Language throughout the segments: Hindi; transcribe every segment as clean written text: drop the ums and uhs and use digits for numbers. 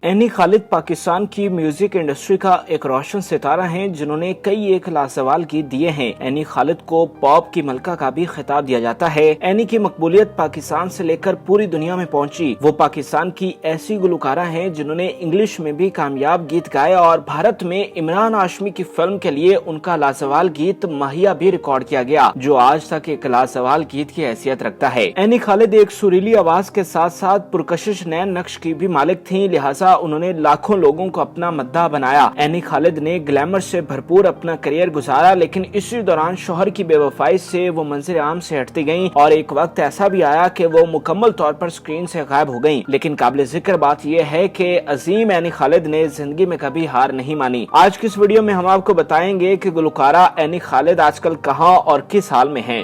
एनी खालिद पाकिस्तान की म्यूजिक इंडस्ट्री का एक रोशन सितारा हैं जिन्होंने कई एक लाजवाल गीत दिए हैं। एनी खालिद को पॉप की मलका का भी खिताब दिया जाता है। एनी की मकबूलियत पाकिस्तान से लेकर पूरी दुनिया में पहुंची। वो पाकिस्तान की ऐसी गुलकारा हैं जिन्होंने इंग्लिश में भी कामयाब गीत गाए और भारत में इमरान हाशमी की फिल्म के लिए उनका लाजवाल गीत माहिया भी रिकॉर्ड किया गया, जो आज तक एक लाजवाल गीत की हैसियत रखता है। एनी खालिद एक सुरीली आवाज के साथ साथ पुरकशिश नैन नक्श की भी मालिक थी, लिहाजा उन्होंने लाखों लोगों को अपना मद्दा बनाया। एनी खालिद ने ग्लैमर से भरपूर अपना करियर गुजारा, लेकिन इसी दौरान शोहर की बेवफाई से वो मंजर आम से हटती गईं और एक वक्त ऐसा भी आया कि वो मुकम्मल तौर पर स्क्रीन से गायब हो गईं। लेकिन काबिल जिक्र बात यह है कि अजीम एनी खालिद ने जिंदगी में कभी हार नहीं मानी। आज की इस वीडियो में हम आपको बताएंगे कि गुलकारा एनी खालिद आजकल कहां और किस हाल में है।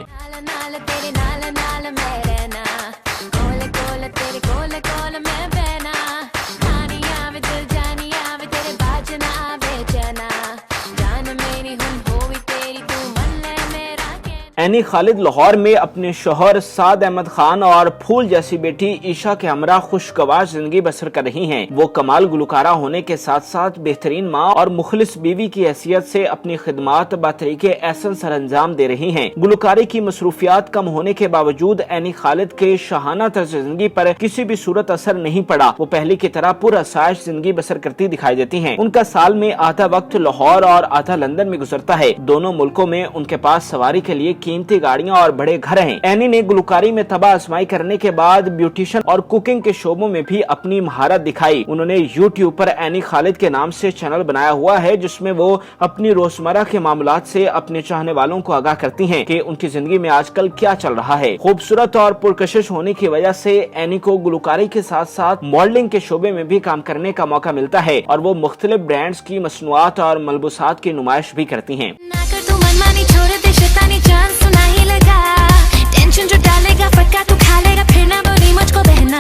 एनी खालिद लाहौर में अपने शोहर साद अहमद खान और फूल जैसी बेटी ईशा के हमरा खुशगवार जिंदगी बसर कर रही हैं। वो कमाल गुलकारा होने के साथ साथ बेहतरीन माँ और मुखलिस बीवी की हैसियत से अपनी खिदमात बातरीके एहसन सर अंजाम दे रही हैं। गुलकारी की मसरूफियात कम होने के बावजूद एनी खालिद के शाहाना तर्ज जिंदगी पर किसी भी सूरत असर नहीं पड़ा। वो पहले की तरह पुरअसाइश जिंदगी बसर करती दिखाई देती हैं। उनका साल में आधा वक्त लाहौर और आधा लंदन में गुजरता है। दोनों मुल्कों में उनके पास सवारी के लिए कीमती गाड़ियां और बड़े घर हैं। एनी ने गुलकारी में तबाह आजमाई करने के बाद ब्यूटिशियन और कुकिंग के शोबों में भी अपनी महारत दिखाई। उन्होंने यूट्यूब पर एनी खालिद के नाम से चैनल बनाया हुआ है, जिसमें वो अपनी रोजमर्रा के मामलात से अपने चाहने वालों को आगाह करती हैं कि उनकी जिंदगी में आजकल क्या चल रहा है। खूबसूरत और पुरकशिश होने की वजह से एनी को गुलकारी के साथ साथ मॉडलिंग के शोबे में भी काम करने का मौका मिलता है और वो मुख्तलिफ ब्रांड्स की मसनूआत और मलबूसात की नुमाइश भी करती हैं। टेंशन जो डालेगा फटका तू खा लेगा, फिर ना बोली मुझको बहना।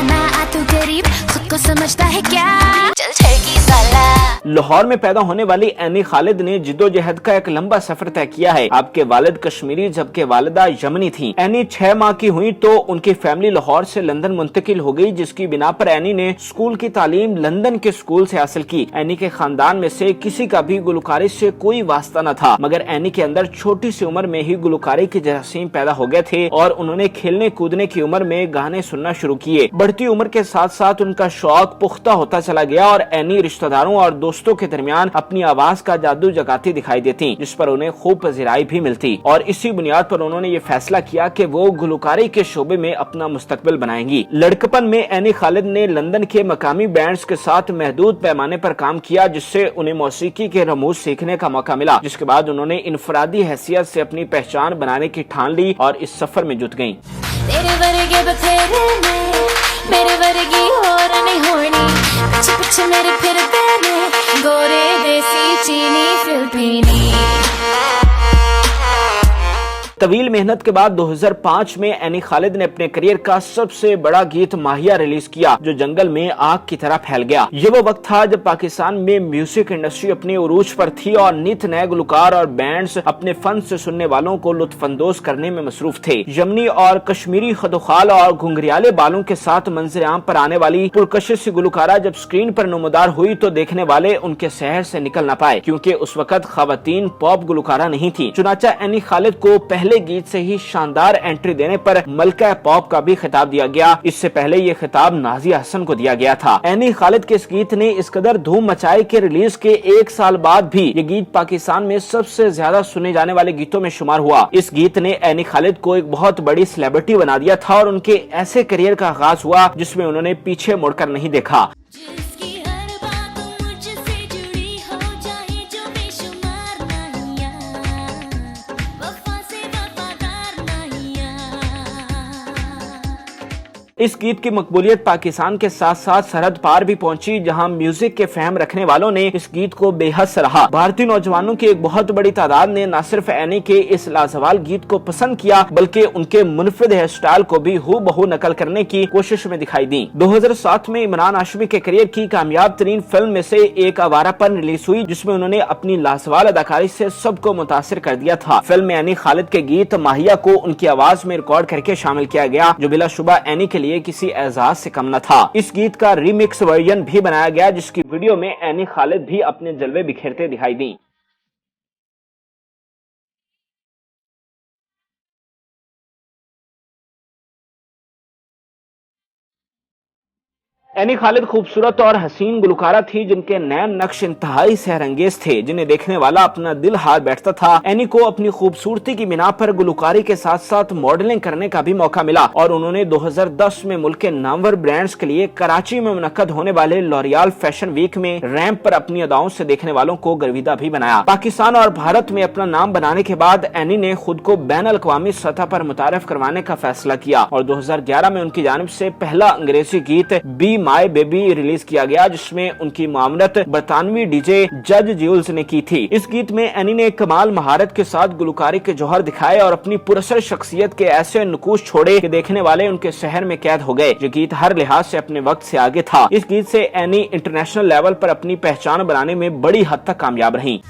ना आ तू गरीब खुद को समझता है क्या, चल छड़की साला। लाहौर में पैदा होने वाली एनी खालिद ने जिद्दोजहद का एक लंबा सफर तय किया है। आपके वालिद कश्मीरी जबकि वालिदा यमनी थी। एनी 6 माह की हुई तो उनकी फैमिली लाहौर से लंदन मुंतकिल हो गई, जिसकी बिना पर एनी ने स्कूल की तालीम लंदन के स्कूल से हासिल की। एनी के खानदान में से किसी का भी गुलकारी से कोई वास्ता न था, मगर एनी के अंदर छोटी सी उम्र में ही गुलकारी के जरासीम पैदा हो गए थे और उन्होंने खेलने कूदने की उम्र में गाने सुनना शुरू किए। बढ़ती उम्र के साथ साथ उनका शौक पुख्ता होता चला गया और एनी रिश्तेदारों और दोस्तों के दरमियान अपनी आवाज का जादू जगाती दिखाई देती, जिस पर उन्हें खूब पजीराई भी मिलती। और इसी बुनियाद पर उन्होंने ये फैसला किया कि वो गुलकारी के शोबे में अपना मुस्तकबिल बनाएंगी। लड़कपन में एनी खालिद ने लंदन के मकामी बैंड्स के साथ महदूद पैमाने पर काम किया, जिससे उन्हें मौसीकी के रमूज सीखने का मौका मिला। जिसके बाद उन्होंने इनफरादी हैसियत से अपनी पहचान बनाने की ठान ली और इस सफर में जुट गयी। मेरे वर्गी और नहीं होनी, पीछे पीछे मेरे फिरते ने गोरे देसी चीनी फिलिपीनी। तवील मेहनत के बाद 2005 में एनी खालिद ने अपने करियर का सबसे बड़ा गीत माहिया रिलीज किया, जो जंगल में आग की तरह फैल गया। ये वो वक्त था जब पाकिस्तान में म्यूजिक इंडस्ट्री अपने उरूज पर थी और नित नए गुलकार और बैंड्स अपने फन से सुनने वालों को लुत्फानंदोज करने में मसरूफ थे। यमनी और कश्मीरी खदोखाल और घुंघरियाले बालों के साथ मंजर आम पर आने वाली पुरकशिश गुलकारा जब स्क्रीन पर नुमादार हुई तो देखने वाले उनके शहर से निकल न पाए, क्योंकि उस वक्त खवातीन पॉप गुलकारा नहीं थी। चुनाचा एनी खालिद को पहले गीत से ही शानदार एंट्री देने पर मलका पॉप का भी खिताब दिया गया। इससे पहले ये खिताब नाजिया हसन को दिया गया था। एनी खालिद के इस गीत ने इस कदर धूम मचाई कि रिलीज के 1 साल बाद भी ये गीत पाकिस्तान में सबसे ज्यादा सुने जाने वाले गीतों में शुमार हुआ। इस गीत ने एनी खालिद को एक बहुत बड़ी सेलिब्रिटी बना दिया था और उनके ऐसे करियर का आगाज हुआ जिसमें उन्होंने पीछे मुड़कर नहीं देखा। इस गीत की मकबूलियत पाकिस्तान के साथ साथ सरहद पार भी पहुंची, जहां म्यूजिक के फहम रखने वालों ने इस गीत को बेहद सराहा। भारतीय नौजवानों की एक बहुत बड़ी तादाद ने न सिर्फ एनी के इस लाजवाल गीत को पसंद किया, बल्कि उनके मुनफरिद हेयर स्टाइल को भी हूबहू नकल करने की कोशिश में दिखाई दी। 2007 में इमरान हाशमी के करियर की कामयाब तरीन फिल्म में से एक आवारापन रिलीज हुई, जिसमें उन्होंने अपनी लाजवाल अदाकारी से सबको मुतासिर कर दिया था। फिल्म में एनी खालिद के गीत माहिया को उनकी आवाज में रिकॉर्ड करके शामिल किया गया, जो बिलाशुबा एनी के लिए लिए किसी एजाज से कम न था। इस गीत का रीमिक्स वर्जन भी बनाया गया, जिसकी वीडियो में एनी खालिद भी अपने जलवे बिखेरते दिखाई दी। एनी खालिद खूबसूरत और हसीन गुलकारा थी, जिनके नैन नक्श इंतहाई सहरंगेज थे, जिन्हें देखने वाला अपना दिल हार बैठता था। एनी को अपनी खूबसूरती की बिना पर गुलकारी के साथ साथ मॉडलिंग करने का भी मौका मिला और उन्होंने 2010 में मुल्क के नामवर ब्रांड्स के लिए कराची में मुनक्कद होने वाले लॉरियल फैशन वीक में रैंप पर अपनी अदाओं से देखने वालों को गर्विदा भी बनाया। पाकिस्तान और भारत में अपना नाम बनाने के बाद एनी ने खुद को बैन अल-अक़वामी सतह पर मुतारिफ करवाने का फैसला किया और 2011 में उनकी जानिब से पहला अंग्रेजी गीत बी माय बेबी रिलीज किया गया, जिसमें उनकी मामलत बरतानवी डीजे जज ज्यूल्स ने की थी। इस गीत में एनी ने कमाल महारत के साथ गुलकारी के जौहर दिखाए और अपनी पुरअसर शख्सियत के ऐसे नुकूश छोड़े कि देखने वाले उनके शहर में कैद हो गए। ये गीत हर लिहाज से अपने वक्त से आगे था। इस गीत से एनी इंटरनेशनल लेवल पर अपनी पहचान बनाने में बड़ी हद तक कामयाब रही।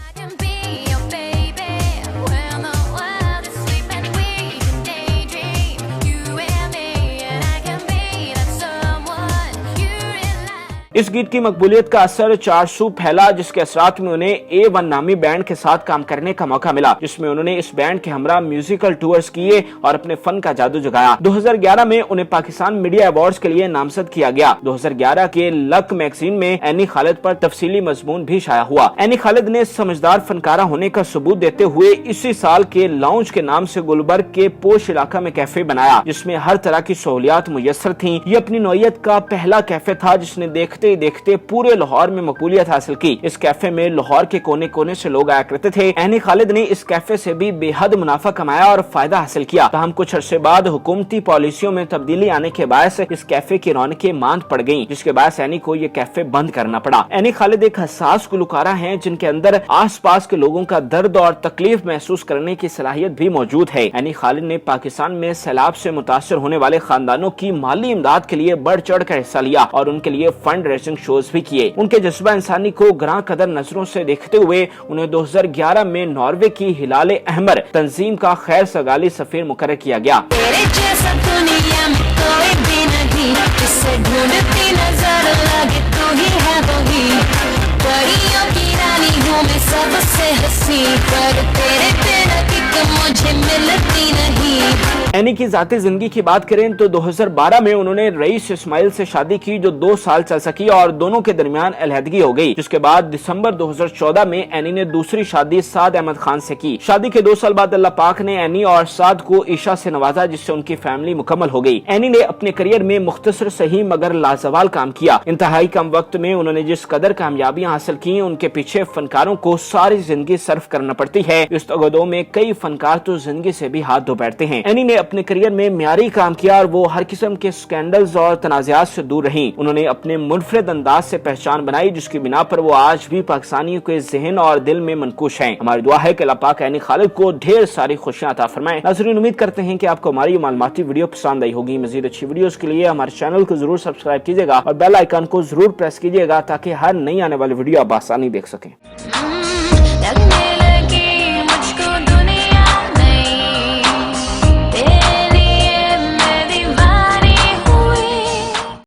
इस गीत की मकबूलियत का असर चारसू फैला, जिसके असरात में उन्हें A1 नामी बैंड के साथ काम करने का मौका मिला, जिसमें उन्होंने इस बैंड के हमरा म्यूजिकल टूर्स किए और अपने फन का जादू जगाया। 2011 में उन्हें पाकिस्तान मीडिया अवार्ड्स के लिए नामजद किया गया। 2011 के लक मैगजीन में एनी खालिद पर तफसीली मजमून भी शाया हुआ। एनी खालिद ने समझदार फनकारा होने का सबूत देते हुए इसी साल के लाउंज के नाम से गुलबर्ग के पोश इलाका में कैफे बनाया, जिसमें हर तरह की सहूलियात मुयस्सर थी। ये अपनी नौयत का पहला कैफे था जिसने देखते देखते पूरे लाहौर में मकबूलियत हासिल की। इस कैफे में लाहौर के कोने कोने से लोग आया करते थे। एनी खालिद ने इस कैफे से भी बेहद मुनाफा कमाया और फायदा हासिल किया। ताहम कुछ अरसे बाद हुकूमती पॉलिसियों में तब्दीली आने के बायस इस कैफे की रौनकें मांद पड़ गयी, जिसके बायस एनी को ये कैफे बंद करना पड़ा। एनी खालिद एक हसास गुलकारा है, जिनके अंदर आस पास के लोगों का दर्द और तकलीफ महसूस करने की सलाहियत भी मौजूद है। एनी खालिद ने पाकिस्तान में सैलाब से मुतासर होने वाले खानदानों की माली इमदाद के लिए बढ़ चढ़ कर हिस्सा लिया और उनके लिए फंड रेजिंग शोज भी किए। उनके जज्बा इंसानी को ग्रां कदर नजरों से देखते हुए उन्हें 2011 में नॉर्वे की हिलाले अहमर तंजीम का खैर सगाली सफीर मुकर्रर किया गया। तेरे जैसा दुनिया में कोई भी नहीं, जिससे ढूंढती नजर लगे तू ही है वही, परियों की रानी हूँ मैं सबसे हंसी, पर तेरे बिना किक मुझे मिलती नहीं। एनी की जाती जिंदगी की बात करें तो 2012 में उन्होंने रईस इस्माइल से शादी की, जो 2 साल चल सकी और दोनों के दरमियान अलहदगी हो गई। जिसके बाद दिसंबर 2014 में एनी ने दूसरी शादी साद अहमद खान से की। शादी के 2 साल बाद अल्लाह पाक ने एनी और साद को ईशा से नवाजा, जिससे उनकी फैमिली मुकम्मल हो गई। एनी ने अपने करियर में मुख्तसर सही मगर लाजवाल काम किया। इंतहाई कम वक्त में उन्होंने जिस कदर कामयाबियां हासिल की, उनके पीछे फनकारों को सारी जिंदगी सर्फ करना पड़ती है। इस तगदो में कई फनकार तो जिंदगी से भी हाथ धो बैठते हैं। एनी ने अपने करियर में म्यारी काम किया और वो हर किस्म के स्कैंडल्स और तनाज़ात से दूर रही। उन्होंने अपने मुनफरिद अंदाज से पहचान बनाई, जिसकी बिना पर वो आज भी पाकिस्तानियों के ज़हन और दिल में मनकूश हैं। हमारी दुआ है कि अल्लाह पाक एनी खालिद को ढेर सारी खुशियां अता फरमाए। नाज़रीन, उम्मीद करते हैं कि आपको हमारी मालूमाती वीडियो पसंद आई होगी। मजीद अच्छी वीडियोस के लिए हमारे चैनल को जरूर सब्सक्राइब कीजिएगा और बेल आइकन को जरूर प्रेस कीजिएगा, ताकि हर नई आने वाली वीडियो आप आसानी देख सकें।